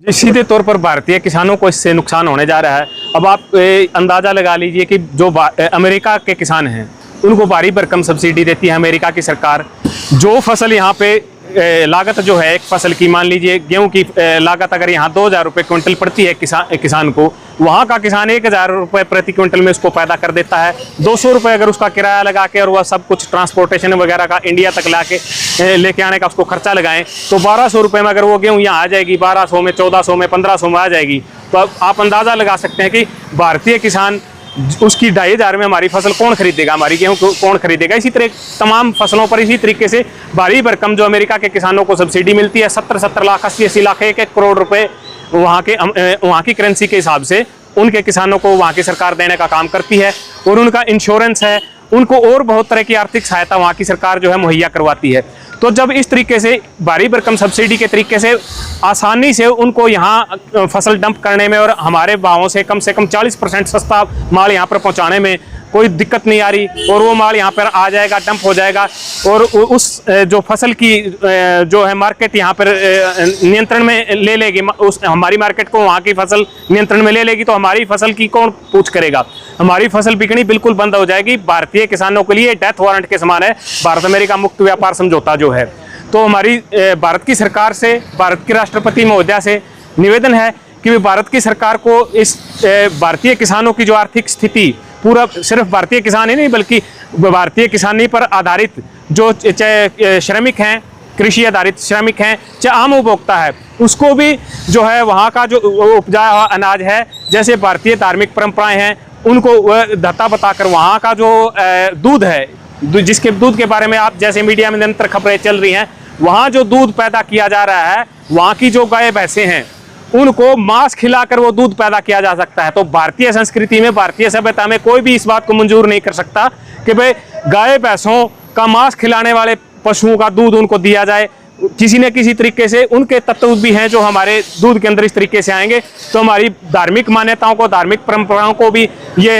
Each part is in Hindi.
जी, सीधे तौर पर भारतीय किसानों को इससे नुकसान होने जा रहा है। अब आप अंदाज़ा लगा लीजिए कि जो अमेरिका के किसान हैं उनको भारी भरकम सब्सिडी देती है अमेरिका की सरकार। जो फसल यहाँ पे लागत जो है एक फसल की, मान लीजिए गेहूं की लागत अगर यहाँ 2000 रुपये क्विंटल पड़ती है किसान को, वहाँ का किसान 1000 रुपये प्रति क्विंटल में उसको पैदा कर देता है। 200 रुपये अगर उसका किराया लगा के और वह सब कुछ ट्रांसपोर्टेशन वगैरह का इंडिया तक लेके आने का उसको खर्चा लगाएं तो 1200 रुपये में अगर वो गेहूँ यहाँ आ जाएगी, 1200 में, 1400 में, 1500 में आ जाएगी। तो अब आप अंदाज़ा लगा सकते हैं कि भारतीय किसान उसकी 2500 में हमारी फसल कौन खरीदेगा, हमारी गेहूं कौन खरीदेगा। इसी तरह तमाम फसलों पर इसी तरीके से भारी भरकम जो अमेरिका के किसानों को सब्सिडी मिलती है 70 लाख, 80 लाख, 1 करोड़ रुपए वहाँ की करेंसी के हिसाब से उनके किसानों को वहाँ की सरकार देने का काम करती है। और उनका इंश्योरेंस है, उनको और बहुत तरह की आर्थिक सहायता वहाँ की सरकार जो है मुहैया करवाती है। तो जब इस तरीके से भारी भरकम सब्सिडी के तरीके से आसानी से उनको यहाँ फसल डंप करने में और हमारे भावों से कम 40% सस्ता माल यहाँ पर पहुँचाने में कोई दिक्कत नहीं आ रही, और वो माल यहाँ पर आ जाएगा, डंप हो जाएगा, और उस जो फसल की जो है मार्केट यहाँ पर नियंत्रण में ले लेगी, उस हमारी मार्केट को वहाँ की फसल नियंत्रण में ले लेगी, तो हमारी फसल की कौन पूछ करेगा। हमारी फसल बिकनी बिल्कुल बंद हो जाएगी। भारतीय किसानों के लिए डेथ वारंट के समान है भारत अमेरिका मुक्त व्यापार समझौता जो है। तो हमारी भारत की सरकार से, भारत के राष्ट्रपति महोदया से निवेदन है कि भारत की सरकार को इस भारतीय किसानों की जो आर्थिक स्थिति, पूरा सिर्फ भारतीय किसान ही नहीं बल्कि भारतीय किसानी पर आधारित जो चाहे श्रमिक हैं, कृषि आधारित श्रमिक हैं, चाहे आम उपभोक्ता है, उसको भी जो है वहाँ का जो उपजाया हुआ अनाज है, जैसे भारतीय धार्मिक परंपराएं हैं, उनको धत्ता बताकर वहाँ का जो दूध है, जिसके दूध के बारे में आप जैसे मीडिया में निरंतर खबरें चल रही हैं, वहाँ जो दूध पैदा किया जा रहा है, वहाँ की जो गाय भैंसें हैं उनको मांस खिलाकर वो दूध पैदा किया जा सकता है। तो भारतीय संस्कृति में, भारतीय सभ्यता में कोई भी इस बात को मंजूर नहीं कर सकता कि भाई गाय भैंसों का मांस खिलाने वाले पशुओं का दूध उनको दिया जाए। किसी न किसी तरीके से उनके तत्व भी हैं जो हमारे दूध के अंदर इस तरीके से आएंगे, तो हमारी धार्मिक मान्यताओं को, धार्मिक परंपराओं को भी ये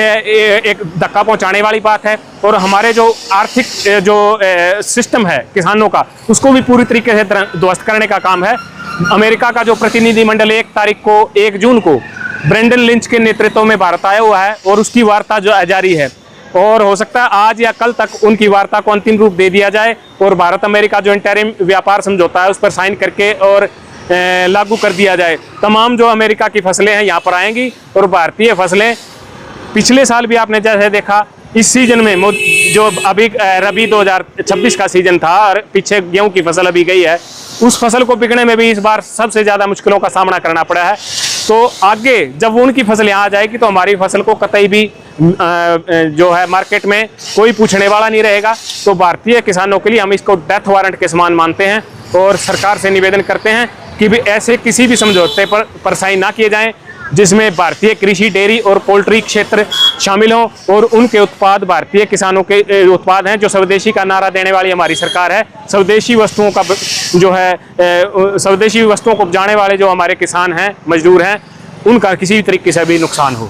एक धक्का पहुंचाने वाली बात है। और हमारे जो आर्थिक जो सिस्टम है किसानों का, उसको भी पूरी तरीके से ध्वस्त करने का काम है। अमेरिका का जो प्रतिनिधिमंडल 1 जून को ब्रेंडन लिंच के नेतृत्व में भारत आया हुआ है और उसकी वार्ता जो जारी है, और हो सकता है आज या कल तक उनकी वार्ता को अंतिम रूप दे दिया जाए और भारत अमेरिका जो इंटरिम व्यापार समझौता है उस पर साइन करके और लागू कर दिया जाए। तमाम जो अमेरिका की फसलें हैं यहाँ पर आएंगी, और भारतीय फसलें पिछले साल भी आपने जैसे देखा, इस सीजन में जो अभी रबी 2026 का सीजन था और पीछे गेहूं की फसल अभी गई है, उस फसल को बिकने में भी इस बार सबसे ज़्यादा मुश्किलों का सामना करना पड़ा है। तो आगे जब उनकी फसल यहाँ आ जाएगी तो हमारी फसल को कतई भी जो है मार्केट में कोई पूछने वाला नहीं रहेगा। तो भारतीय किसानों के लिए हम इसको डेथ वारंट के समान मानते हैं और सरकार से निवेदन करते हैं कि भी ऐसे किसी भी समझौते पर साइन ना किए जाएं जिसमें भारतीय कृषि, डेयरी और पोल्ट्री क्षेत्र शामिल हों, और उनके उत्पाद भारतीय किसानों के उत्पाद हैं। जो स्वदेशी का नारा देने वाली हमारी सरकार है, स्वदेशी वस्तुओं का जो है स्वदेशी वस्तुओं को उपजाने वाले जो हमारे किसान हैं, मजदूर हैं, उनका किसी भी तरीके से भी नुकसान हो।